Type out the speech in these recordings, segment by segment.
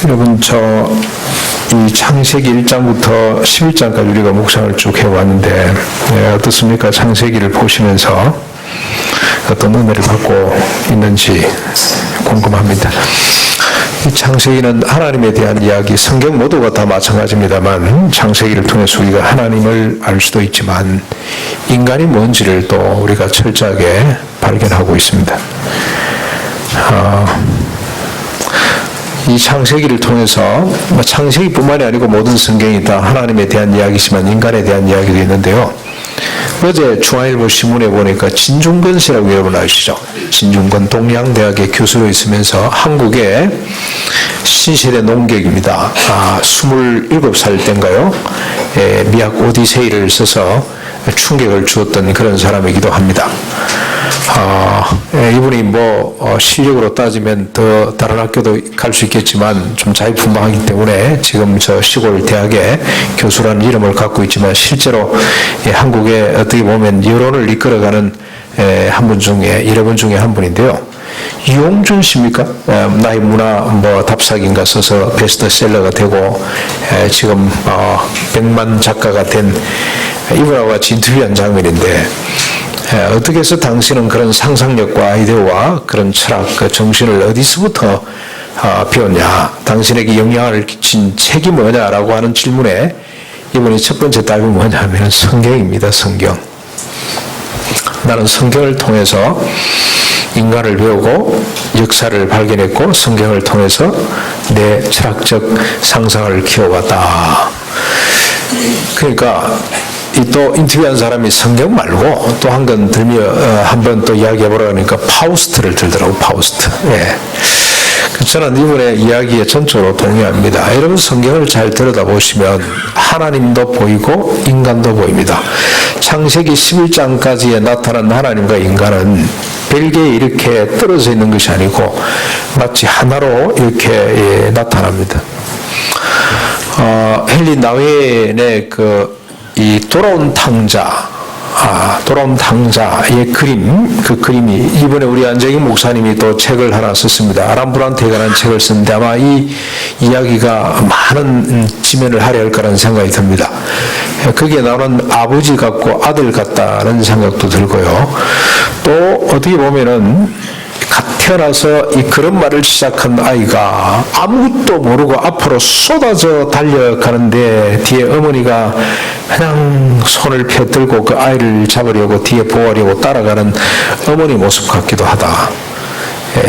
여러분, 이 창세기 1장부터 11장까지 우리가 묵상을 쭉 해왔는데 어떻습니까? 창세기를 보시면서 어떤 은혜를 받고 있는지 궁금합니다. 이 창세기는 하나님에 대한 이야기, 성경 모두가 다 마찬가지입니다만 창세기를 통해서 우리가 하나님을 알 수도 있지만 인간이 뭔지를 또 우리가 철저하게 발견하고 있습니다. 이 창세기를 통해서 창세기뿐만이 아니고 모든 성경이 다 하나님에 대한 이야기지만 인간에 대한 이야기도 있는데요. 어제 중앙일보 신문에 보니까 진중권 씨라고 여러분 아시죠? 진중권 동양대학의 교수로 있으면서 한국의 신세대 농객입니다. 27살 때인가요? 미학 오디세이를 써서 충격을 주었던 그런 사람이기도 합니다. 이분이 실력으로 따지면 더 다른 학교도 갈 수 있겠지만 좀 자유분방하기 때문에 지금 저 시골 대학의 교수라는 이름을 갖고 있지만 실제로 한국에 어떻게 보면 여론을 이끌어가는 여러분 중에 한 분인데요. 이용준 씨입니까? 나의 문화 답사기인가 써서 베스트셀러가 되고 지금 100만 작가가 된 이분하고 같이 인터뷰한 장면인데 어떻게 해서 당신은 그런 상상력과 아이디어와 그런 철학, 그 정신을 어디서부터 배웠냐? 당신에게 영향을 끼친 책이 뭐냐라고 하는 질문에 이분이 첫 번째 답이 뭐냐면 성경입니다. 성경. 나는 성경을 통해서 인간을 배우고 역사를 발견했고 성경을 통해서 내 철학적 상상을 키워왔다. 그러니까 또 인터뷰한 사람이 성경 말고 또 한 건 한번 또 이야기해보라 하니까 파우스트를 들더라고. 파우스트. 저는 이분의 이야기에 전적으로 동의합니다. 여러분 성경을 잘 들여다보시면 하나님도 보이고 인간도 보입니다. 창세기 11장까지에 나타난 하나님과 인간은 별개에 이렇게 떨어져 있는 것이 아니고 마치 하나로 이렇게 나타납니다. 헨리 나우엔의 이 돌아온 탕자의 그림, 그 그림이 이번에 우리 안정익 목사님이 또 책을 하나 썼습니다. 아람브란트에 관한 책을 썼는데 아마 이 이야기가 많은 지면을 할애할 거라는 생각이 듭니다. 거기에 나오는 아버지 같고 아들 같다는 생각도 들고요. 또 어떻게 보면은 태어나서 그런 말을 시작한 아이가 아무것도 모르고 앞으로 쏟아져 달려가는데 뒤에 어머니가 그냥 손을 펴들고 그 아이를 잡으려고 뒤에 보호하려고 따라가는 어머니 모습 같기도 하다.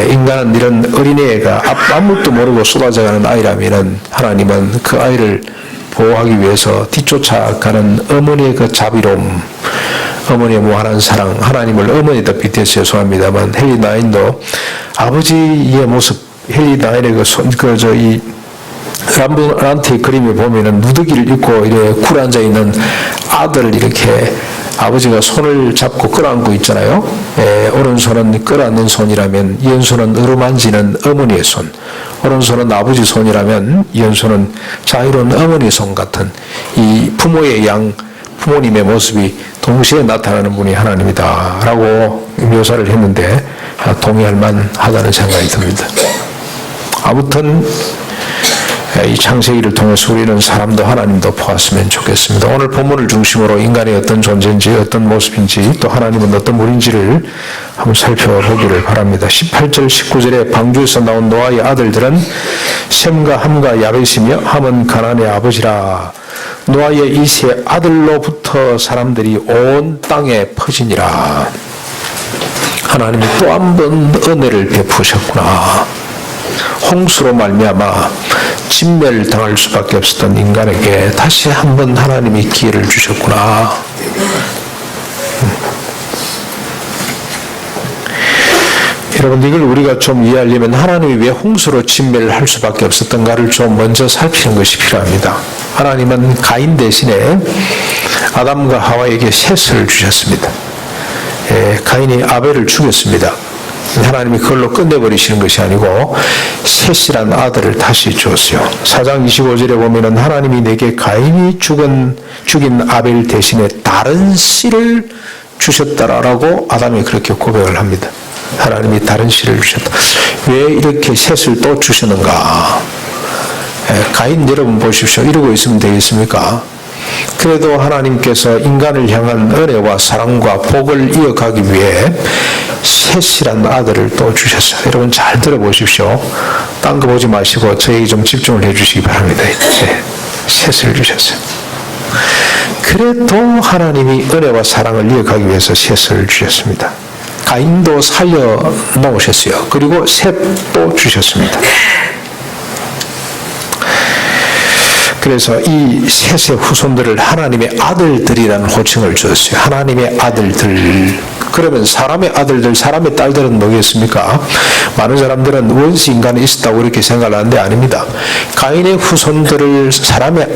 인간은 이런 어린애가 아무것도 모르고 쏟아져가는 아이라면 하나님은 그 아이를 보호하기 위해서 뒤쫓아가는 어머니의 그 자비로움, 어머니의 무한한 사랑, 하나님을 어머니다 빗대서 죄송합니다만 헨리 나인도 아버지의 모습, 헨리 나인의 이 람브란트의 그림을 보면은 누더기를 입고 이렇게 굴 앉아 있는 아들을 이렇게 아버지가 손을 잡고 끌어안고 있잖아요. 오른손은 끌어안는 손이라면 왼손은 어루만지는 어머니의 손, 오른손은 아버지 손이라면 왼손은 자유로운 어머니 손 같은 이 부모님의 모습이 동시에 나타나는 분이 하나님이다 라고 묘사를 했는데 동의할 만하다는 생각이 듭니다. 아무튼 이 창세기를 통해서 우리는 사람도 하나님도 보았으면 좋겠습니다. 오늘 본문을 중심으로 인간이 어떤 존재인지 어떤 모습인지 또 하나님은 어떤 분인지를 한번 살펴보기를 바랍니다. 18절 19절에 방주에서 나온 노아의 아들들은 셈과 함과 야벳이며 함은 가나안의 아버지라. 노아의 이 세 아들로부터 사람들이 온 땅에 퍼지니라. 하나님이 또 한 번 은혜를 베푸셨구나. 홍수로 말미암아 진멸당할 수밖에 없었던 인간에게 다시 한 번 하나님이 기회를 주셨구나. 여러분, 이걸 우리가 좀 이해하려면 하나님이 왜 홍수로 진멸을 할 수밖에 없었던가를 좀 먼저 살피는 것이 필요합니다. 하나님은 가인 대신에 아담과 하와에게 셋을 주셨습니다. 가인이 아벨을 죽였습니다. 하나님이 그걸로 끝내버리시는 것이 아니고 셋이란 아들을 다시 주었어요. 4장 25절에 보면은 하나님이 내게 가인이 죽인 아벨 대신에 다른 씨를 주셨다라고 아담이 그렇게 고백을 합니다. 하나님이 다른 씨를 주셨다. 왜 이렇게 셋을 또 주셨는가? 가인 여러분 보십시오. 이러고 있으면 되겠습니까? 그래도 하나님께서 인간을 향한 은혜와 사랑과 복을 이어가기 위해 셋이란 아들을 또 주셨어요. 여러분 잘 들어보십시오. 딴 거 보지 마시고 저에게 좀 집중을 해 주시기 바랍니다. 셋을 주셨어요. 그래도 하나님이 은혜와 사랑을 이어가기 위해서 셋을 주셨습니다. 가인도 살려 놓으셨어요. 그리고 셋도 주셨습니다. 그래서 이 셋의 후손들을 하나님의 아들들이라는 호칭을 주었어요. 하나님의 아들들. 그러면 사람의 아들들, 사람의 딸들은 뭐겠습니까? 많은 사람들은 원시 인간이 있었다고 이렇게 생각을 하는데 아닙니다. 가인의 후손들을 사람의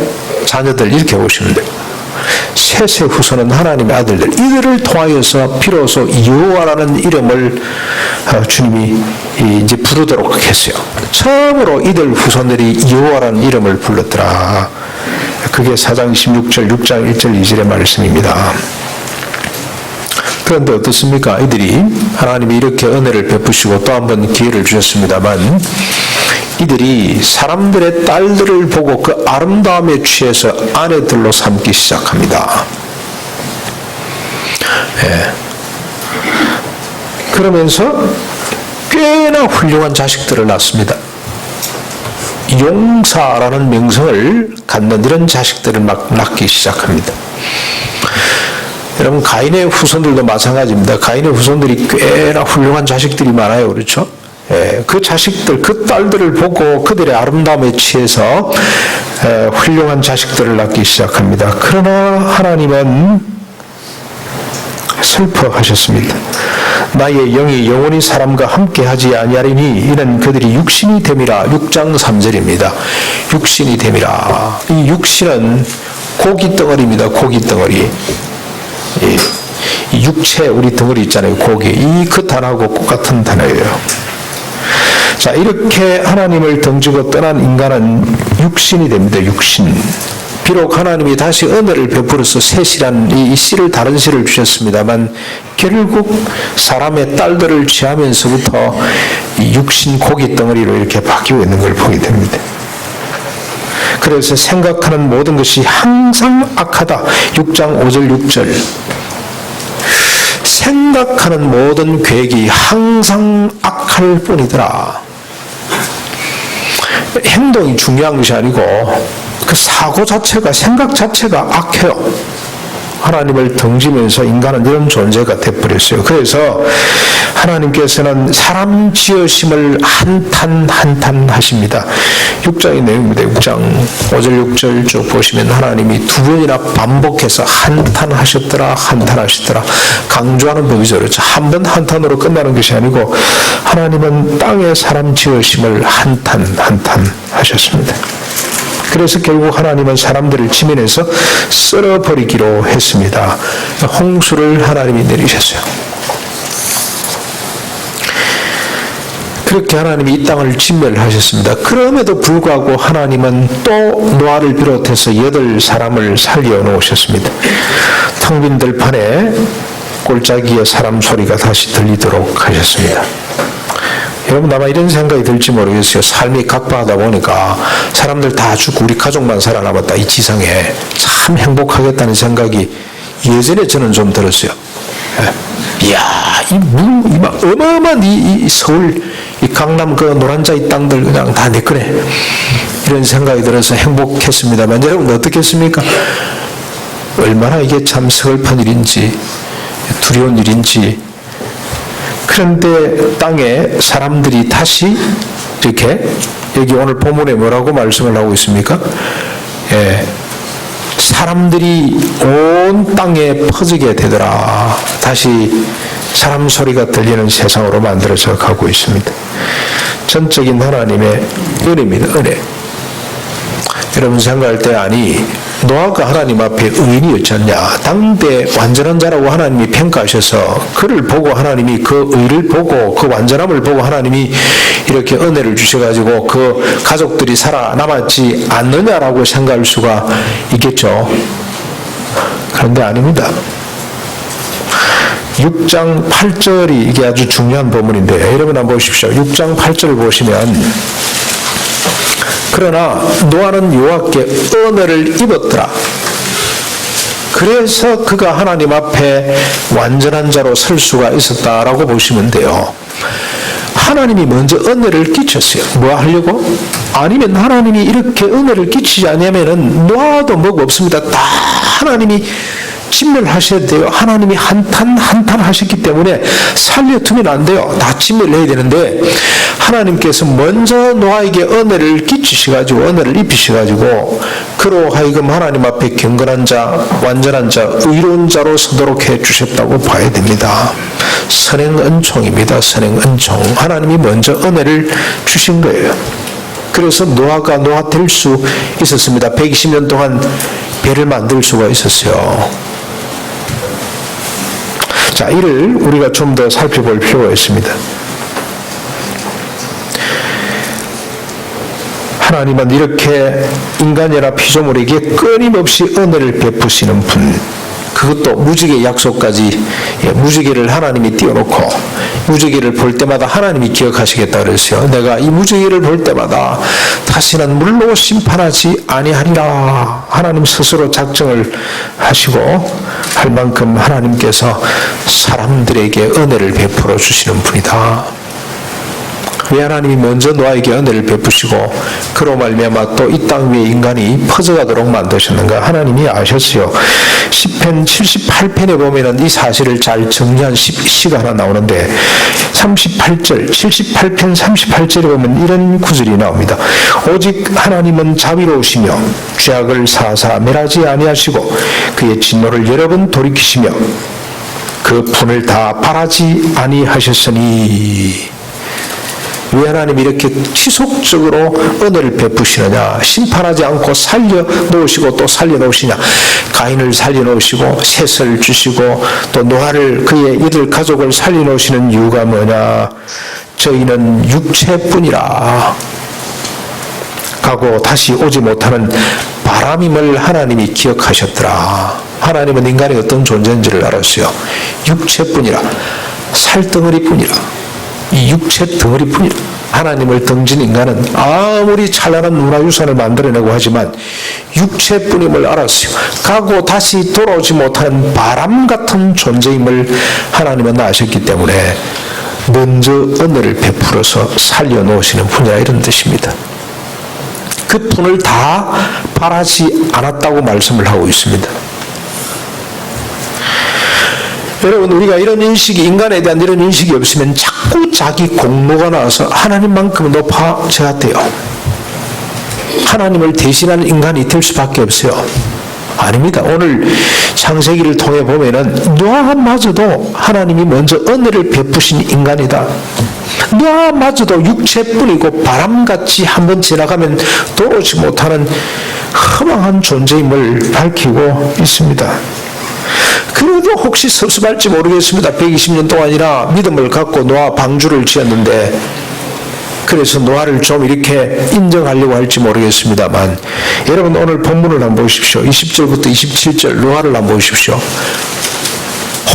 자녀들 이렇게 보시면 돼요. 셋의 후손은 하나님의 아들들. 이들을 통하여서 비로소 여호와라는 이름을 주님이 이제 부르도록 했어요. 처음으로 이들 후손들이 여호와라는 이름을 불렀더라. 그게 4장 16절, 6장 1절, 2절의 말씀입니다. 그런데 어떻습니까? 이들이 하나님이 이렇게 은혜를 베푸시고 또 한 번 기회를 주셨습니다만 이들이 사람들의 딸들을 보고 그 아름다움에 취해서 아내들로 삼기 시작합니다. 그러면서 꽤나 훌륭한 자식들을 낳습니다. 용사라는 명성을 갖는 이런 자식들을 막 낳기 시작합니다. 여러분 가인의 후손들도 마찬가지입니다. 가인의 후손들이 꽤나 훌륭한 자식들이 많아요. 그렇죠? 그 자식들, 그 딸들을 보고 그들의 아름다움에 취해서 훌륭한 자식들을 낳기 시작합니다. 그러나 하나님은 슬퍼하셨습니다. 나의 영이 영원히 사람과 함께하지 아니하리니 이는 그들이 육신이 됨이라. 6장 3절입니다. 육신이 됨이라. 이 육신은 고기 덩어리입니다. 고기 덩어리. 이 육체 우리 덩어리 있잖아요. 고기. 이 그 단어하고 똑같은 단어예요. 자, 이렇게 하나님을 등지고 떠난 인간은 육신이 됩니다. 육신. 비록 하나님이 다시 은혜를 베풀어서 셋이란 이 씨를 다른 씨를 주셨습니다만 결국 사람의 딸들을 취하면서부터 이 육신 고기 덩어리로 이렇게 바뀌고 있는 걸 보게 됩니다. 그래서 생각하는 모든 것이 항상 악하다. 6장 5절 6절. 생각하는 모든 계획이 항상 악할 뿐이더라. 행동이 중요한 것이 아니고 그 사고 자체가, 생각 자체가 악해요. 하나님을 등지면서 인간은 이런 존재가 되어버렸어요. 그래서 하나님께서는 사람 지으심을 한탄 하십니다. 6장의 내용입니다. 6장 5절 6절 쭉 보시면 하나님이 두 번이나 반복해서 한탄하셨더라. 강조하는 법이죠. 그렇죠? 한 번 한탄으로 끝나는 것이 아니고 하나님은 땅에 사람 지으심을 한탄하셨습니다. 그래서 결국 하나님은 사람들을 지면에서 썰어버리기로 했습니다. 홍수를 하나님이 내리셨어요. 그렇게 하나님이 이 땅을 진멸하셨습니다. 그럼에도 불구하고 하나님은 또 노아를 비롯해서 8사람을 살려 놓으셨습니다. 텅 빈 들판에 골짜기에 사람 소리가 다시 들리도록 하셨습니다. 여러분 아마 이런 생각이 들지 모르겠어요. 삶이 각박하다 보니까 사람들 다 죽고 우리 가족만 살아남았다. 이 지상에 참 행복하겠다는 생각이 예전에 저는 좀 들었어요. 이야, 어마어마한 이 서울, 이 강남 그 노란자 이 땅들 그냥 다 내 거네. 이런 생각이 들어서 행복했습니다만 여러분 어떻겠습니까? 얼마나 이게 참 서글픈 일인지 두려운 일인지. 그런데 땅에 사람들이 다시 이렇게 여기 오늘 본문에 뭐라고 말씀을 하고 있습니까? 사람들이 온 땅에 퍼지게 되더라. 다시 사람 소리가 들리는 세상으로 만들어져 가고 있습니다. 전적인 하나님의 은혜입니다. 은혜. 여러분 생각할 때 아니 노아가 하나님 앞에 의인이었지 않냐. 당대 완전한 자라고 하나님이 평가하셔서 그를 보고 하나님이 그 의를 보고 그 완전함을 보고 하나님이 이렇게 은혜를 주셔가지고 그 가족들이 살아남았지 않느냐라고 생각할 수가 있겠죠. 그런데 아닙니다. 6장 8절이 이게 아주 중요한 부분인데 여러분 한번 보십시오. 6장 8절을 보시면 그러나 노아는 여호와께 언어를 입었더라. 그래서 그가 하나님 앞에 완전한 자로 설 수가 있었다라고 보시면 돼요. 하나님이 먼저 은혜를 끼쳤어요. 뭐 하려고? 아니면 하나님이 이렇게 은혜를 끼치지 않으면은 노아도 뭐가 없습니다. 다 하나님이 진멸하셔야 돼요. 하나님이 한탄 하셨기 때문에 살려두면 안 돼요. 다 진멸해야 되는데 하나님께서 먼저 노아에게 은혜를 끼치셔가지고 은혜를 입히셔가지고 그로 하여금 하나님 앞에 경건한 자, 완전한 자, 의로운 자로 서도록 해주셨다고 봐야 됩니다. 선행은총입니다. 선행은총. 하나님이 먼저 은혜를 주신 거예요. 그래서 노아가 노아 될 수 있었습니다. 120년 동안 배를 만들 수가 있었어요. 자, 이를 우리가 좀 더 살펴볼 필요가 있습니다. 하나님은 이렇게 인간이나 피조물에게 끊임없이 은혜를 베푸시는 분, 그것도 무지개 약속까지, 무지개를 하나님이 띄워놓고 무지개를 볼 때마다 하나님이 기억하시겠다 그랬어요. 내가 이 무지개를 볼 때마다 다시는 물로 심판하지 아니하리라. 하나님 스스로 작정을 하시고 할 만큼 하나님께서 사람들에게 은혜를 베풀어 주시는 분이다. 왜 하나님이 먼저 노아에게 은혜를 베푸시고 그로 말미암아 또 이 땅 위에 인간이 퍼져가도록 만드셨는가? 하나님이 아셨어요. 시편 78편에 보면은 이 사실을 잘 정리한 시가 하나 나오는데 38절, 78편 38절에 보면 이런 구절이 나옵니다. 오직 하나님은 자비로우시며 죄악을 사사 멸하지 아니하시고 그의 진노를 여러 번 돌이키시며 그 분을 다 바라지 아니하셨으니. 왜 하나님이 이렇게 지속적으로 은혜를 베푸시느냐? 심판하지 않고 살려놓으시고 또 살려놓으시냐? 가인을 살려놓으시고 셋을 주시고 또 노아를 그의 이들 가족을 살려놓으시는 이유가 뭐냐? 저희는 육체뿐이라 가고 다시 오지 못하는 바람임을 하나님이 기억하셨더라. 하나님은 인간이 어떤 존재인지를 알았어요. 육체뿐이라, 살덩어리뿐이라. 이 육체 덩어리뿐이라. 하나님을 등진 인간은 아무리 찬란한 문화유산을 만들어내고 하지만 육체뿐임을 알았어요. 가고 다시 돌아오지 못하는 바람 같은 존재임을 하나님은 아셨기 때문에 먼저 은혜를 베풀어서 살려놓으시는 분이라 이런 뜻입니다. 그 분을 다 바라지 않았다고 말씀을 하고 있습니다. 여러분, 우리가 이런 인식이, 인간에 대한 이런 인식이 없으면 자꾸 자기 공로가 나와서 하나님만큼 높아져야 돼요. 하나님을 대신하는 인간이 될 수밖에 없어요. 아닙니다. 오늘 창세기를 통해 보면은 노아마저도 하나님이 먼저 은혜를 베푸신 인간이다. 노아마저도 육체뿐이고 바람같이 한번 지나가면 돌아오지 못하는 허망한 존재임을 밝히고 있습니다. 그래도 혹시 섭섭할지 모르겠습니다. 120년 동안이나 믿음을 갖고 노아 방주를 지었는데 그래서 노아를 좀 이렇게 인정하려고 할지 모르겠습니다만 여러분 오늘 본문을 한번 보십시오. 20절부터 27절 노아를 한번 보십시오.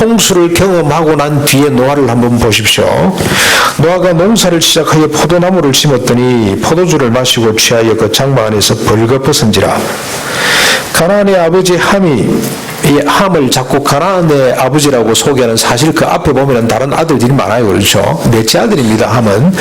홍수를 경험하고 난 뒤에 노아를 한번 보십시오. 노아가 농사를 시작하여 포도나무를 심었더니 포도주를 마시고 취하여 그 장막 안에서 벌거벗은지라. 가나안의 아버지 함이 이 함을 자꾸 가나안의 아버지라고 소개하는, 사실 그 앞에 보면 다른 아들들이 많아요. 그렇죠? 넷째 아들입니다. 함은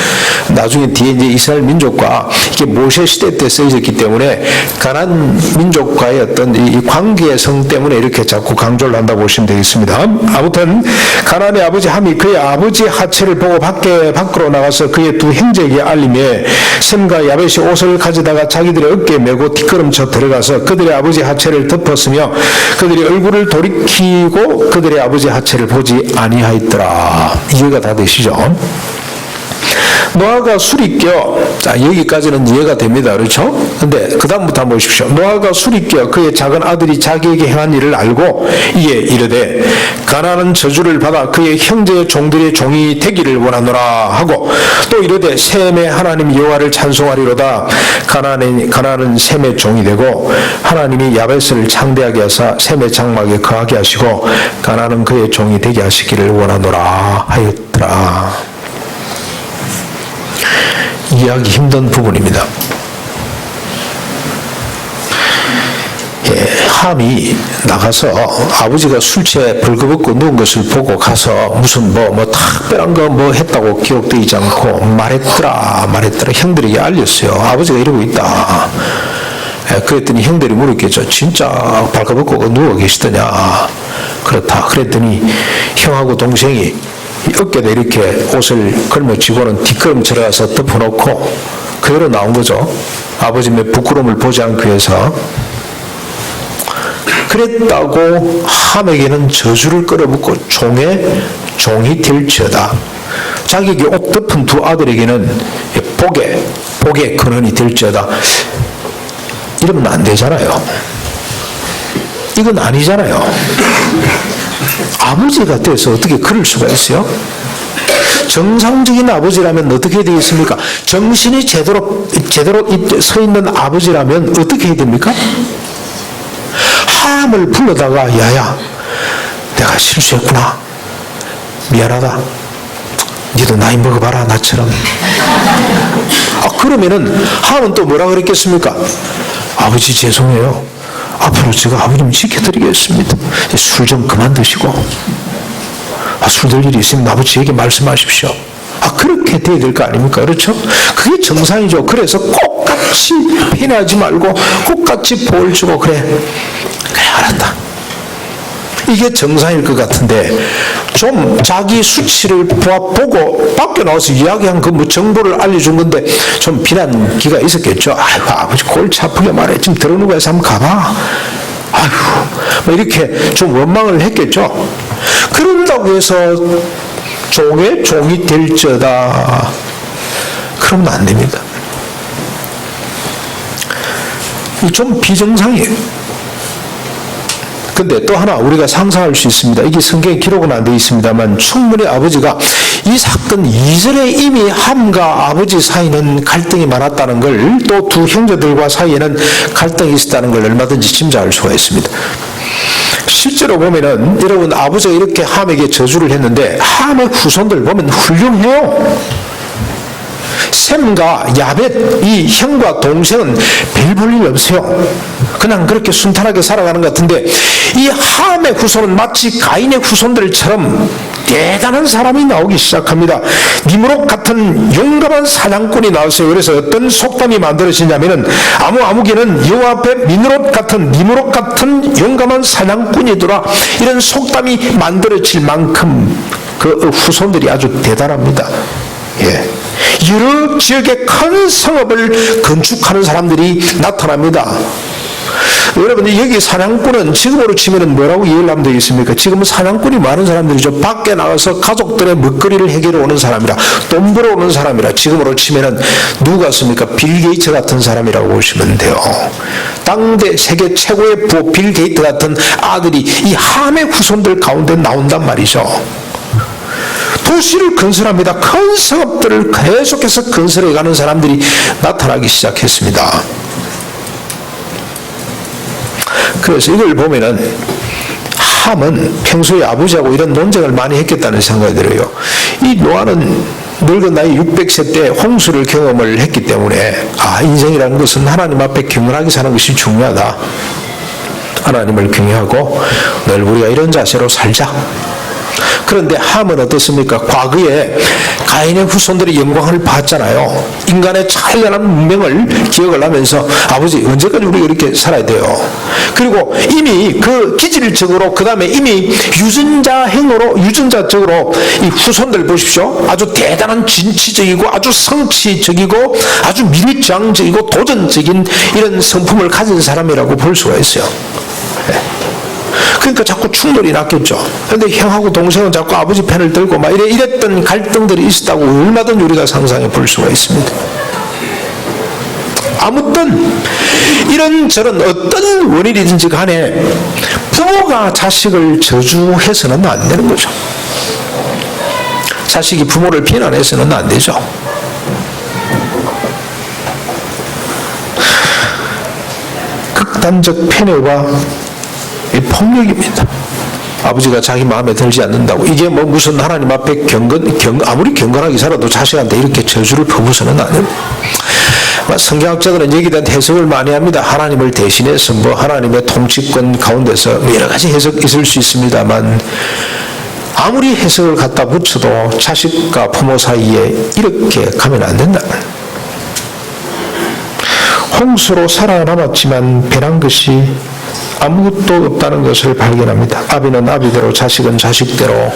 나중에 뒤에 이제 이스라엘 민족과 이게 모세 시대 때 쓰여졌기 때문에 가나안 민족과의 어떤 이 관계의 성 때문에 이렇게 자꾸 강조를 한다고 보시면 되겠습니다. 아무튼 가나안의 아버지 함이 그의 아버지 하체를 보고 밖으로 나가서 그의 두 형제에게 알림에 셈과 야벳이 옷을 가져다가 자기들의 어깨에 메고 뒷걸음쳐 들어가서 그들의 아버지 하체를 덮었으며 그들이 얼굴을 돌이키고 그들의 아버지 하체를 보지 아니하였더라. 이해가 다 되시죠? 노아가 술이 껴, 자, 여기까지는 이해가 됩니다. 그렇죠? 근데 그 다음부터 한번 보십시오. 노아가 술이 껴 그의 작은 아들이 자기에게 행한 일을 알고 이에 이르되 가나안은 저주를 받아 그의 형제의 종들의 종이 되기를 원하노라 하고 또 이르되 셈의 하나님 여호와를 찬송하리로다. 가나안은 셈의 종이 되고 하나님이 야벳을 창대하게 하사 셈의 장막에 거하게 하시고 가나안은 그의 종이 되게 하시기를 원하노라 하였더라. 이해하기 힘든 부분입니다. 함이 나가서 아버지가 술 취해 벌거벗고 누운 것을 보고 가서 무슨 특별한 거 했다고 기록되어 있지 않고 말했더라 형들에게 알렸어요. 아버지가 이러고 있다. 그랬더니 형들이 물었겠죠. 진짜 벌거벗고 누워 계시더냐. 그렇다. 그랬더니 형하고 동생이 어깨에 이렇게 옷을 걸머쥐고는 뒷걸음질을 가서 덮어놓고 그대로 나온 거죠. 아버지의 부끄러움을 보지 않기 위해서. 그랬다고 함에게는 저주를 끌어붙고 종이 될지어다. 자기에게 옷 덮은 두 아들에게는 복의 근원이 될지어다. 이러면 안 되잖아요. 이건 아니잖아요. 아버지가 돼서 어떻게 그럴 수가 있어요? 정상적인 아버지라면 어떻게 되겠습니까? 정신이 제대로 서 있는 아버지라면 어떻게 해야 됩니까? 함을 불러다가 야야 내가 실수했구나 미안하다 니도 나이 먹어봐라 나처럼. 그러면은 함은 또 뭐라 그랬겠습니까? 아버지 죄송해요. 앞으로 제가 아버님 지켜드리겠습니다. 술 좀 그만 드시고 술 들 일이 있으면 아버지에게 말씀하십시오. 그렇게 돼야 될 거 아닙니까? 그렇죠? 그게 정상이죠. 그래서 똑같이 피하지 말고 똑같이 보을 주고 그래 알았다. 이게 정상일 것 같은데 좀 자기 수치를 보고 밖에 나와서 이야기한 그 정보를 알려준 건데 좀 비난기가 있었겠죠. 아이고 아버지 골치 아프게 말해. 지금 들어오는 거에서 한번 가봐. 아이고 이렇게 좀 원망을 했겠죠. 그런다고 해서 종이 될지어다. 그러면 안 됩니다. 좀 비정상이에요. 근데 또 하나 우리가 상상할 수 있습니다. 이게 성경에 기록은 안 되어 있습니다만 충분히 아버지가 이 사건 이전에 이미 함과 아버지 사이는 갈등이 많았다는 걸, 또 두 형제들과 사이에는 갈등이 있었다는 걸 얼마든지 짐작할 수가 있습니다. 실제로 보면은 여러분 아버지가 이렇게 함에게 저주를 했는데 함의 후손들 보면 훌륭해요. 셈과 야벳 이 형과 동생은 별 볼 일 없어요. 그냥 그렇게 순탄하게 살아가는 것 같은데 이 함의 후손은 마치 가인의 후손들처럼 대단한 사람이 나오기 시작합니다. 니므롯 같은 용감한 사냥꾼이 나왔어요. 그래서 어떤 속담이 만들어지냐면은 아무개는 여호와 앞에 니므롯 같은 용감한 사냥꾼이더라. 이런 속담이 만들어질 만큼 그 후손들이 아주 대단합니다. 여러 지역의 큰 성읍을 건축하는 사람들이 나타납니다. 여러분 여기 사냥꾼은 지금으로 치면 뭐라고 이해를 하면 되겠습니까? 지금은 사냥꾼이 많은 사람들이죠. 밖에 나가서 가족들의 먹거리를 해결해 오는 사람이라, 돈 벌어 오는 사람이라. 지금으로 치면은 누구 같습니까? 빌 게이츠 같은 사람이라고 보시면 돼요. 당대 세계 최고의 부호 빌 게이츠 같은 아들이 이 함의 후손들 가운데 나온단 말이죠. 도시를 건설합니다. 큰 성읍들을 계속해서 건설해가는 사람들이 나타나기 시작했습니다. 그래서 이걸 보면은 함은 평소에 아버지하고 이런 논쟁을 많이 했겠다는 생각이 들어요. 이 노아는 늙은 나이 600세 때 홍수를 경험을 했기 때문에 인생이라는 것은 하나님 앞에 경건하게 사는 것이 중요하다. 하나님을 경외하고 늘 우리가 이런 자세로 살자. 그런데 함은 어떻습니까? 과거에 가인의 후손들의 영광을 봤잖아요. 인간의 찬란한 문명을 기억을 하면서 아버지 언제까지 우리가 이렇게 살아야 돼요? 그리고 이미 그 기질적으로 그 다음에 이미 유전자적으로 이 후손들 보십시오. 아주 대단한 진취적이고 아주 성취적이고 아주 미래지향적이고 도전적인 이런 성품을 가진 사람이라고 볼 수가 있어요. 그러니까 자꾸 충돌이 났겠죠. 그런데 형하고 동생은 자꾸 아버지 편을 들고 막 이랬던 갈등들이 있었다고 얼마든지 우리가 상상해 볼 수가 있습니다. 아무튼 이런저런 어떤 원인이든지 간에 부모가 자식을 저주해서는 안 되는 거죠. 자식이 부모를 비난해서는 안 되죠. 극단적 편애와 폭력입니다. 아버지가 자기 마음에 들지 않는다고 이게 무슨 하나님 앞에 아무리 경건하게 살아도 자식한테 이렇게 저주를 퍼부어서는 안 됩니다. 성경학자들은 여기에 대한 해석을 많이 합니다. 하나님을 대신해서 하나님의 통치권 가운데서 여러 가지 해석이 있을 수 있습니다만 아무리 해석을 갖다 붙여도 자식과 부모 사이에 이렇게 가면 안 된다. 홍수로 살아남았지만 변한 것이 아무것도 없다는 것을 발견합니다. 아비는 아비대로 자식은 자식대로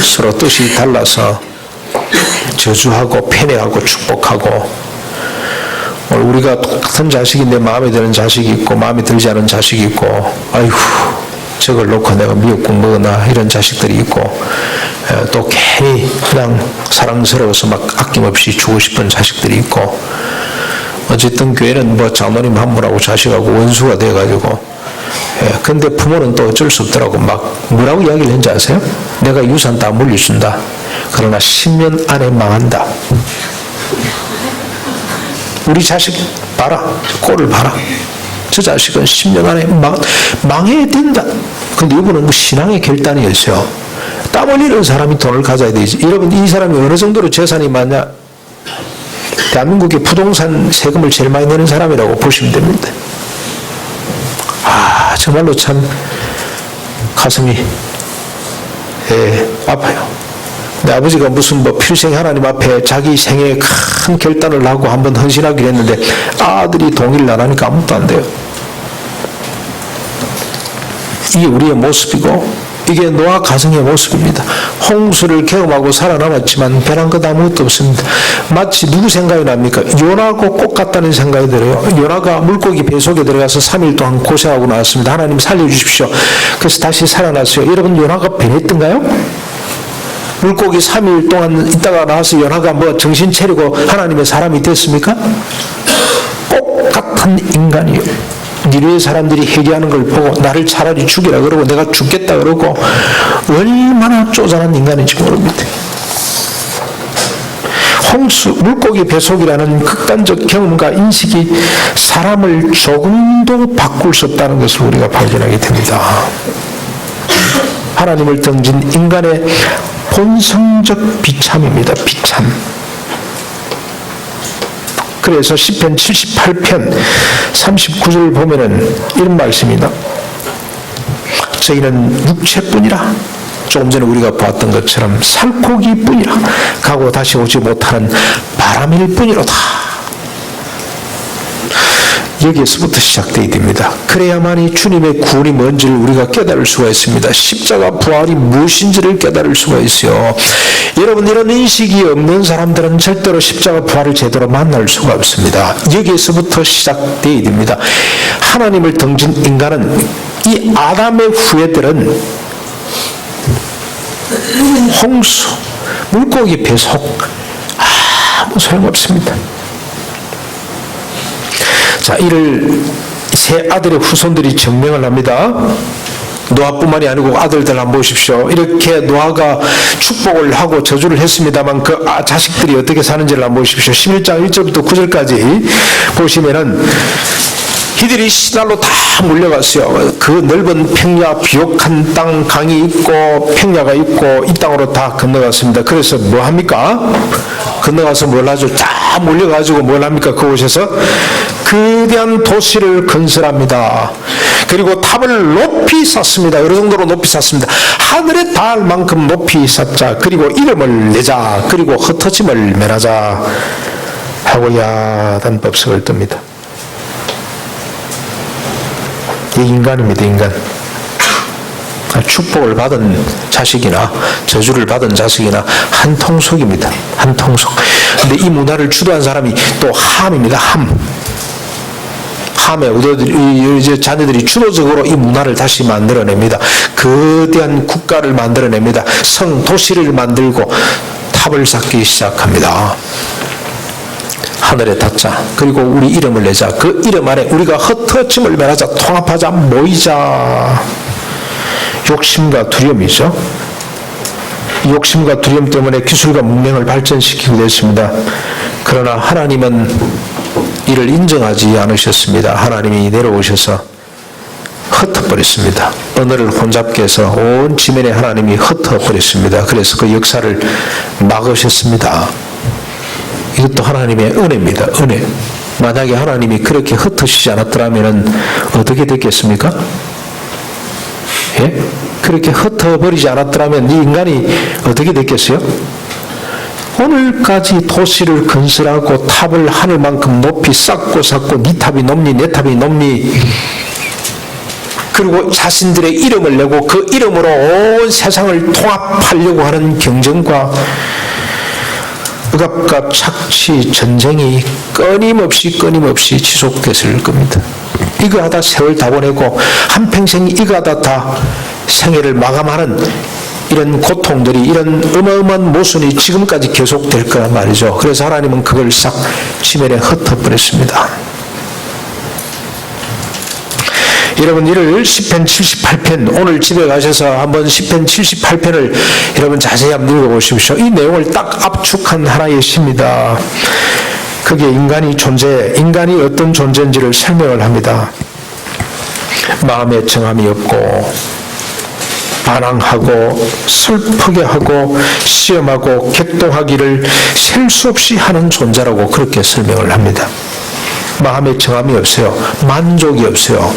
서로 뜻이 달라서 저주하고 패배하고 축복하고, 우리가 똑같은 자식인데 마음에 드는 자식이 있고 마음에 들지 않은 자식이 있고, 아이고 저걸 놓고 내가 미역국 먹으나 이런 자식들이 있고, 또 괜히 그냥 사랑스러워서 막 아낌없이 주고 싶은 자식들이 있고, 어쨌든 교회는 장로님 한 분하고 자식하고 원수가 돼가지고, 근데 부모는 또 어쩔 수 없더라고. 막 뭐라고 이야기를 했는지 아세요? 내가 유산 다 물려준다. 그러나 10년 안에 망한다. 우리 자식 봐라. 꼴을 봐라. 저 자식은 10년 안에 망해야 된다. 근데 이분은 신앙의 결단이었어요. 땀 흘리는 사람이 돈을 가져야 되지. 여러분, 이 사람이 어느 정도로 재산이 많냐? 대한민국의 부동산 세금을 제일 많이 내는 사람이라고 보시면 됩니다. 정말로 참 가슴이 아파요. 내 아버지가 무슨 필생 하나님 앞에 자기 생애에 큰 결단을 하고 한번 헌신하기로 했는데 아들이 동의를 안 하니까 아무것도 안 돼요. 이게 우리의 모습이고 이게 노아 가정의 모습입니다. 홍수를 경험하고 살아남았지만 변한 것 아무것도 없습니다. 마치 누구 생각이 납니까? 요나하고 꼭 같다는 생각이 들어요. 요나가 물고기 배 속에 들어가서 3일 동안 고생하고 나왔습니다. 하나님 살려주십시오. 그래서 다시 살아났어요. 여러분, 요나가 변했던가요? 물고기 3일 동안 있다가 나와서 요나가 정신 차리고 하나님의 사람이 됐습니까? 꼭 같은 인간이에요. 니느웨 사람들이 회개하는 걸 보고 나를 차라리 죽이라 그러고 내가 죽겠다 그러고 얼마나 쪼잔한 인간인지 모릅니다. 홍수, 물고기 배속이라는 극단적 경험과 인식이 사람을 조금도 바꿀 수 없다는 것을 우리가 발견하게 됩니다. 하나님을 등진 인간의 본성적 비참입니다. 비참. 그래서 시편 78편 39절 보면은 이런 말씀입니다. 저희는 육체뿐이라, 조금 전에 우리가 보았던 것처럼 살코기뿐이라, 가고 다시 오지 못하는 바람일 뿐이로다. 여기에서부터 시작되어야 됩니다. 그래야만이 주님의 구원이 뭔지를 우리가 깨달을 수가 있습니다. 십자가 부활이 무엇인지를 깨달을 수가 있어요. 여러분, 이런 인식이 없는 사람들은 절대로 십자가 부활을 제대로 만날 수가 없습니다. 여기에서부터 시작되어야 됩니다. 하나님을 등진 인간은, 이 아담의 후예들은 홍수, 물고기 배속 아무 소용없습니다. 자, 이를 세 아들의 후손들이 증명을 합니다. 노아뿐만이 아니고 아들들 한번 보십시오. 이렇게 노아가 축복을 하고 저주를 했습니다만 그 자식들이 어떻게 사는지를 한번 보십시오. 11장 1절부터 9절까지 보시면은 이들이 시날로 다 몰려갔어요. 그 넓은 평야, 비옥한 땅, 강이 있고 평야가 있고 이 땅으로 다 건너갔습니다. 그래서 뭐 합니까? 건너가서 뭘 하죠? 다 몰려가지고 뭘 합니까? 그곳에서 거대한 도시를 건설합니다. 그리고 탑을 높이 쌓습니다. 어느 정도로 높이 쌓습니다. 하늘에 닿을 만큼 높이 쌓자. 그리고 이름을 내자. 그리고 흩어짐을 면하자 하고 야단 법석을 뜹니다. 이 인간입니다. 인간. 축복을 받은 자식이나 저주를 받은 자식이나 한 통속입니다. 한 통속. 근데 이 문화를 주도한 사람이 또 함입니다. 함에 우리 자녀들이 주도적으로 이 문화를 다시 만들어냅니다. 거대한 국가를 만들어냅니다. 도시를 만들고 탑을 쌓기 시작합니다. 하늘에 닿자. 그리고 우리 이름을 내자. 그 이름 안에 우리가 흩어짐을 면하자. 통합하자. 모이자. 욕심과 두려움이죠. 욕심과 두려움 때문에 기술과 문명을 발전시키고 됐습니다. 그러나 하나님은 이를 인정하지 않으셨습니다. 하나님이 내려오셔서 흩어버렸습니다. 언어를 혼잡게 해서 온 지면에 하나님이 흩어버렸습니다. 그래서 그 역사를 막으셨습니다. 이것도 하나님의 은혜입니다. 은혜. 만약에 하나님이 그렇게 흩으시지 않았더라면 어떻게 됐겠습니까? 예? 그렇게 흩어버리지 않았더라면 이 인간이 어떻게 됐겠어요? 오늘까지 도시를 건설하고 탑을 하늘만큼 높이 쌓고 네 탑이 높니 내 탑이 높니, 그리고 자신들의 이름을 내고 그 이름으로 온 세상을 통합하려고 하는 경쟁과 억압과 착취, 전쟁이 끊임없이 지속됐을 겁니다. 이거 하다 세월 다 보내고 한평생 이거 하다 다 생애를 마감하는 이런 고통들이, 이런 어마어마한 모순이 지금까지 계속될 거란 말이죠. 그래서 하나님은 그걸 싹 지면에 흩어버렸습니다. 여러분, 이를 시편 78편, 오늘 집에 가셔서 한번 시편 78편을 여러분 자세히 한번 읽어보십시오. 이 내용을 딱 압축한 하나의 시입니다. 그게 인간이 어떤 존재인지를 설명을 합니다. 마음에 정함이 없고, 반항하고, 슬프게 하고, 시험하고, 격동하기를 셀 수 없이 하는 존재라고 그렇게 설명을 합니다. 마음에 정함이 없어요. 만족이 없어요.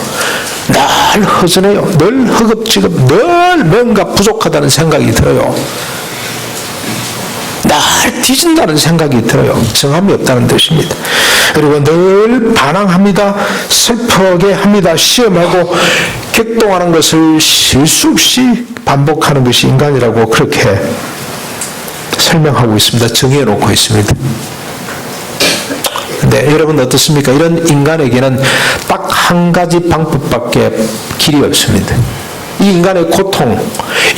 늘 허전해요. 늘 허겁지겁, 늘 뭔가 부족하다는 생각이 들어요. 늘 뒤진다는 생각이 들어요. 정함이 없다는 뜻입니다. 그리고 늘 반항합니다. 슬프게 합니다. 시험하고 격동하는 것을 쉴 수 없이 반복하는 것이 인간이라고 그렇게 설명하고 있습니다. 정해놓고 있습니다. 네, 여러분 어떻습니까? 이런 인간에게는 딱 한 가지 방법밖에 길이 없습니다. 이 인간의 고통,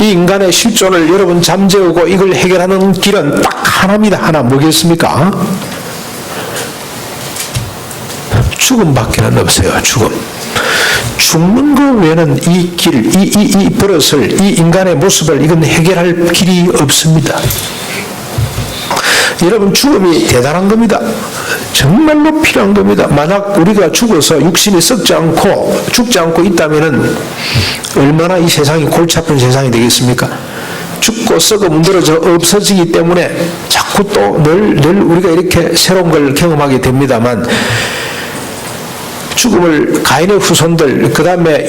이 인간의 실존을 여러분 잠재우고 이걸 해결하는 길은 딱 하나입니다. 하나. 뭐겠습니까? 죽음밖에는 없어요. 죽는 것 외에는 이 길, 이 버릇을, 이 인간의 모습을 이건 해결할 길이 없습니다. 여러분, 죽음이 대단한 겁니다. 정말로 필요한 겁니다. 만약 우리가 죽어서 육신이 썩지 않고 있다면은 얼마나 이 세상이 골치 아픈 세상이 되겠습니까? 죽고 썩어 문드러져 없어지기 때문에 자꾸 또 늘 우리가 이렇게 새로운 걸 경험하게 됩니다만, 죽음을 가인의 후손들, 그 다음에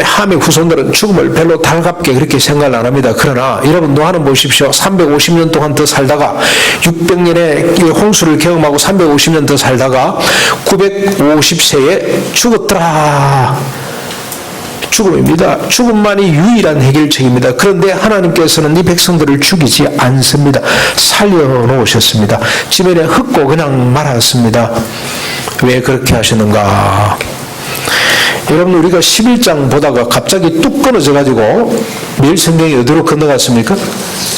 함의 후손들은 죽음을 별로 달갑게 그렇게 생각을 안 합니다. 그러나 여러분 노아는 보십시오. 350년 동안 더 살다가 600년의 홍수를 경험하고 350년 더 살다가 950세에 죽었더라. 죽음입니다. 죽음만이 유일한 해결책입니다. 그런데 하나님께서는 이 백성들을 죽이지 않습니다. 살려놓으셨습니다. 지면에 흙고 그냥 말았습니다. 왜 그렇게 하시는가? 여러분, 우리가 11장 보다가 갑자기 뚝 끊어져가지고 매일 성경이 어디로 건너갔습니까?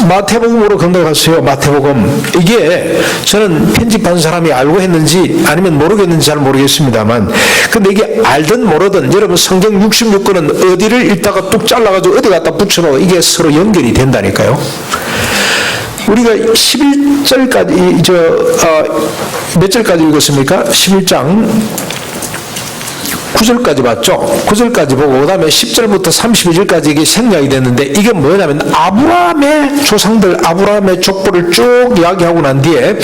마태복음으로 건너갔어요. 마태복음. 이게 저는 편집한 사람이 알고 했는지 아니면 모르겠는지 잘 모르겠습니다만, 근데 이게 알든 모르든 여러분 성경 66권은 어디를 읽다가 뚝 잘라가지고 어디 갖다 붙여놓고 이게 서로 연결이 된다니까요. 우리가 11절까지 몇 절까지 읽었습니까? 11장 9절까지 봤죠? 9절까지 보고 그 다음에 10절부터 32절까지 이게 생략이 됐는데, 이게 뭐냐면 아브라함의 조상들, 아브라함의 족보를 쭉 이야기하고 난 뒤에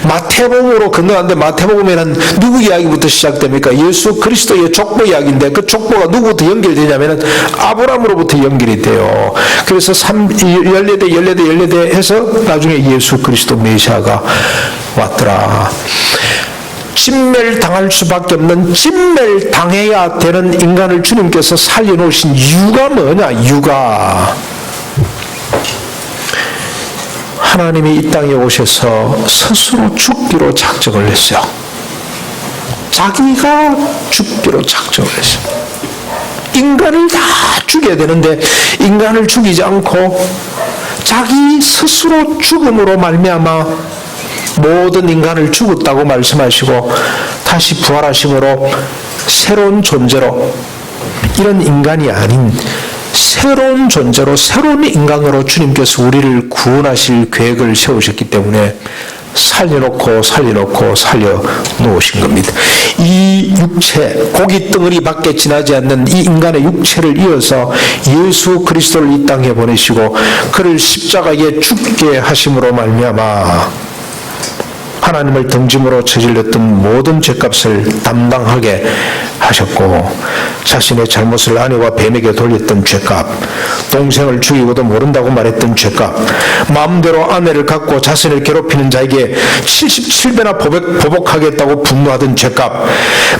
마태복음으로 건너갔는데, 마태복음에는 누구 이야기부터 시작됩니까? 예수 그리스도의 족보 이야기인데, 그 족보가 누구부터 연결되냐면 아브라함으로부터 연결이 돼요. 그래서 14대 해서 나중에 예수 그리스도 메시아가 왔더라. 진멸당할 수밖에 없는, 진멸당해야 되는 인간을 주님께서 살려놓으신 이유가 뭐냐? 이유가 하나님이 이 땅에 오셔서 스스로 죽기로 작정을 했어요. 자기가 죽기로 작정을 했어요. 인간을 다 죽여야 되는데 인간을 죽이지 않고 자기 스스로 죽음으로 말미암아 모든 인간을 죽었다고 말씀하시고 다시 부활하심으로 새로운 존재로, 이런 인간이 아닌 새로운 존재로, 새로운 인간으로 주님께서 우리를 구원하실 계획을 세우셨기 때문에 살려놓고 살려놓으신 겁니다. 이 육체, 고기 덩어리 밖에 지나지 않는 이 인간의 육체를 이어서 예수 그리스도를 이 땅에 보내시고 그를 십자가에 죽게 하심으로 말미암아 하나님을 등짐으로 저질렀던 모든 죄값을 담당하게 하셨고, 자신의 잘못을 아내와 뱀에게 돌렸던 죄값, 동생을 죽이고도 모른다고 말했던 죄값, 마음대로 아내를 갖고 자신을 괴롭히는 자에게 77배나 보복하겠다고 분노하던 죄값,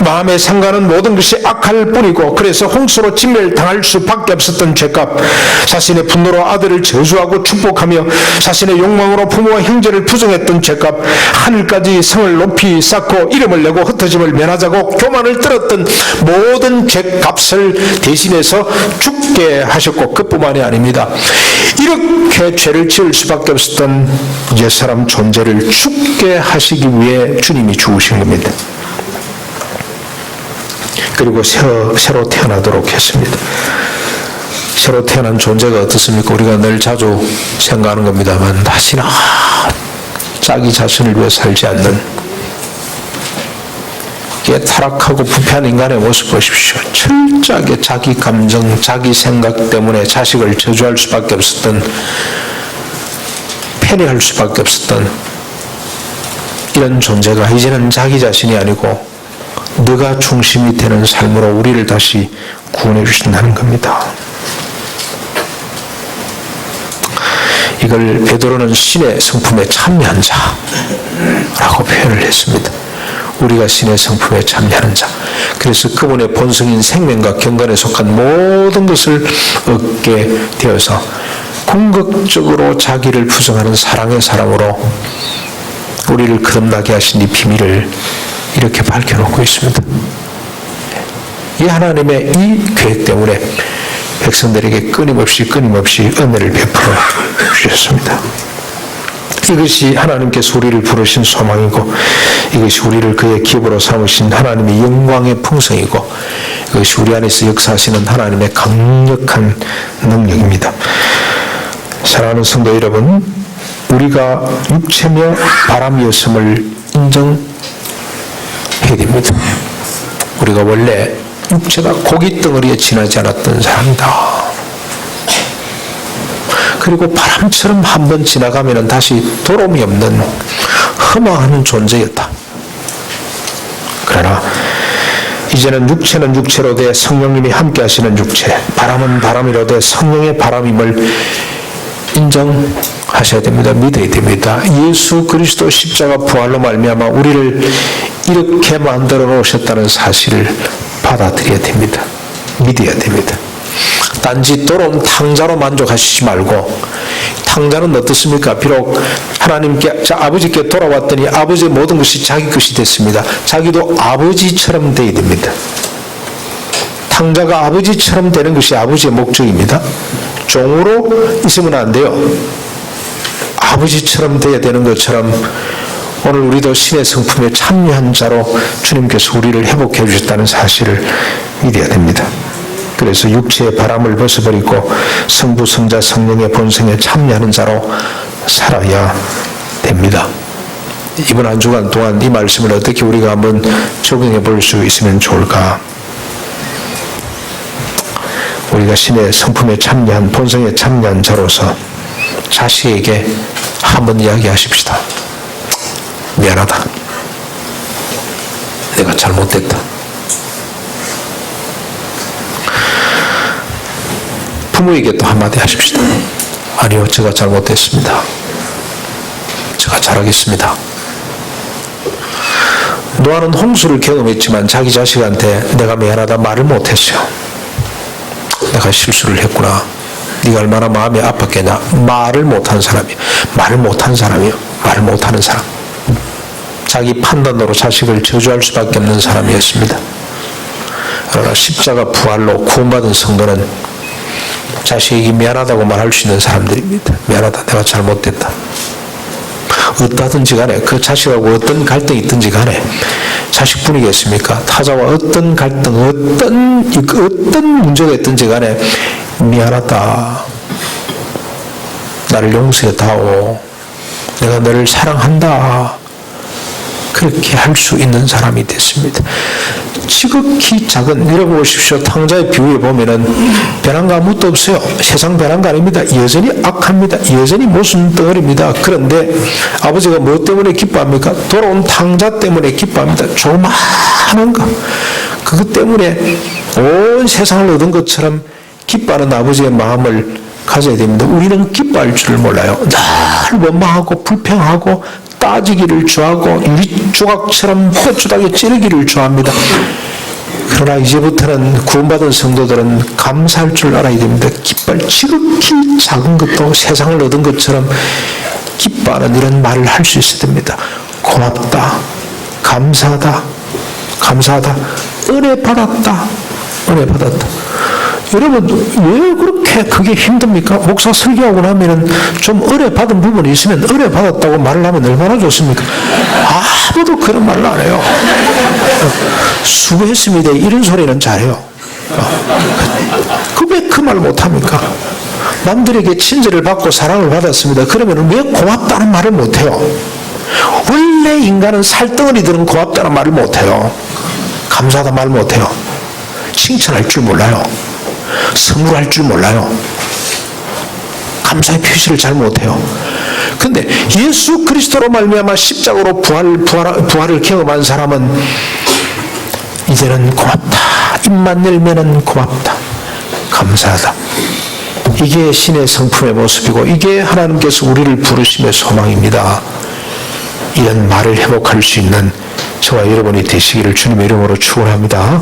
마음에 상가는 모든 것이 악할 뿐이고 그래서 홍수로 진멸당할 수밖에 없었던 죄값, 자신의 분노로 아들을 저주하고 축복하며 자신의 욕망으로 부모와 형제를 부정했던 죄값, 하늘까지 성을 높이 쌓고 이름을 내고 흩어짐을 면하자고 교만을 떨었던 모든 죄값을 대신해서 죽게 하셨고, 그뿐만이 아닙니다. 이렇게 죄를 지을 수밖에 없었던 옛사람 존재를 죽게 하시기 위해 주님이 죽으신 겁니다. 그리고 새로 태어나도록 했습니다. 새로 태어난 존재가 어떻습니까? 우리가 늘 자주 생각하는 겁니다만, 다시는 자기 자신을 위해 살지 않는 타락하고 부패한 인간의 모습 보십시오. 철저하게 자기 감정, 자기 생각 때문에 자식을 저주할 수밖에 없었던, 패배할 수밖에 없었던 이런 존재가 이제는 자기 자신이 아니고 네가 중심이 되는 삶으로 우리를 다시 구원해 주신다는 겁니다. 이걸 베드로는 신의 성품에 참여한 자라고 표현을 했습니다. 우리가 신의 성품에 참여하는 자. 그래서 그분의 본성인 생명과 경건에 속한 모든 것을 얻게 되어서 궁극적으로 자기를 부정하는 사랑의 사람으로 우리를 거듭나게 하신 이 비밀을 이렇게 밝혀놓고 있습니다. 이 하나님의 이 계획 때문에 백성들에게 끊임없이 은혜를 베풀어 주셨습니다. 이것이 하나님께서 우리를 부르신 소망이고, 이것이 우리를 그의 기업으로 삼으신 하나님의 영광의 풍성이고, 이것이 우리 안에서 역사하시는 하나님의 강력한 능력입니다. 사랑하는 성도 여러분, 우리가 육체며 바람이었음을 인정해야 됩니다. 우리가 원래 육체가 고깃덩어리에 지나지 않았던 사람이다. 그리고 바람처럼 한번 지나가면 다시 돌아옴이 없는 허망하는 존재였다. 그러나 이제는 육체는 육체로 돼 성령님이 함께 하시는 육체, 바람은 바람이로 돼 성령의 바람임을 인정하셔야 됩니다. 믿어야 됩니다. 예수 그리스도 십자가 부활로 말미암아 우리를 이렇게 만들어 놓으셨다는 사실을 받아들여야 됩니다. 믿어야 됩니다. 단지 돌아온 탕자로 만족하시지 말고, 탕자는 어떻습니까? 비록 하나님께, 아버지께 돌아왔더니 아버지의 모든 것이 자기 것이 됐습니다. 자기도 아버지처럼 되어야 됩니다. 탕자가 아버지처럼 되는 것이 아버지의 목적입니다. 종으로 있으면 안 돼요. 아버지처럼 되어야 되는 것처럼 오늘 우리도 신의 성품에 참여한 자로 주님께서 우리를 회복해 주셨다는 사실을 믿어야 됩니다. 그래서 육체의 바람을 벗어버리고 성부, 성자, 성령의 본성에 참여하는 자로 살아야 됩니다. 이번 한 주간 동안 이 말씀을 어떻게 우리가 한번 적용해 볼 수 있으면 좋을까? 우리가 신의 성품에 참여한, 본성에 참여한 자로서 자식에게 한번 이야기하십시다. 미안하다. 내가 잘못됐다. 부모에게 또 한마디 하십시다. 아니요, 제가 잘못됐습니다. 제가 잘하겠습니다. 노아는 홍수를 경험했지만 자기 자식한테 내가 미안하다 말을 못했어요. 내가 실수를 했구나. 네가 얼마나 마음이 아팠겠냐. 말을 못한 사람이요. 말을 못한 사람이요. 말을 못하는 사람. 자기 판단으로 자식을 저주할 수밖에 없는 사람이었습니다. 그러나 십자가 부활로 구원받은 성도는 자식에게 미안하다고 말할 수 있는 사람들입니다. 미안하다. 내가 잘못됐다. 어떠하든지 간에 그 자식하고 어떤 갈등이 있든지 간에 자식뿐이겠습니까? 타자와 어떤 갈등, 어떤 문제가 있든지 간에 미안하다. 나를 용서해다오. 내가 너를 사랑한다. 그렇게 할 수 있는 사람이 됐습니다. 지극히 작은, 이러고 보십시오. 탕자의 비유에 보면은 변한 거 아무것도 없어요. 세상 변한 거 아닙니다. 여전히 악합니다. 여전히 모순 덩어리입니다. 그런데 아버지가 뭐 때문에 기뻐합니까? 돌아온 탕자 때문에 기뻐합니다. 조그마한 거. 그것 때문에 온 세상을 얻은 것처럼 기뻐하는 아버지의 마음을 가져야 됩니다. 우리는 기뻐할 줄을 몰라요. 늘 원망하고 불평하고 따지기를 좋아하고 유리조각처럼 뼈조각에 찌르기를 좋아합니다. 그러나 이제부터는 구원받은 성도들은 감사할 줄 알아야 됩니다. 기뻐할 지극히 작은 것도 세상을 얻은 것처럼 기뻐하는 이런 말을 할 수 있어야 됩니다. 고맙다, 감사하다, 감사하다, 은혜 받았다, 은혜 받았다. 여러분, 왜 그렇게 그게 힘듭니까? 목사 설교하고 나면은 좀 은혜 받은 부분이 있으면 은혜 받았다고 말을 하면 얼마나 좋습니까? 아무도 그런 말을 안 해요. 수고했습니다. 이런 소리는 잘해요. 왜 그 말 못합니까? 남들에게 친절을 받고 사랑을 받았습니다. 그러면 왜 고맙다는 말을 못해요? 원래 인간은 살덩어리들은 고맙다는 말을 못해요. 감사하다 말 못해요. 칭찬할 줄 몰라요. 선물할 줄 몰라요. 감사의 표시를 잘 못해요. 근데 예수 그리스도로 말미암아 십자가로 부활을 경험한 사람은 이제는 고맙다. 입만 열면은 고맙다. 감사하다. 이게 신의 성품의 모습이고 이게 하나님께서 우리를 부르심의 소망입니다. 이런 말을 회복할 수 있는 저와 여러분이 되시기를 주님의 이름으로 축원합니다.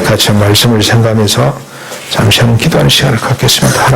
같이 말씀을 생각하면서 잠시 한번 기도하는 시간을 갖겠습니다.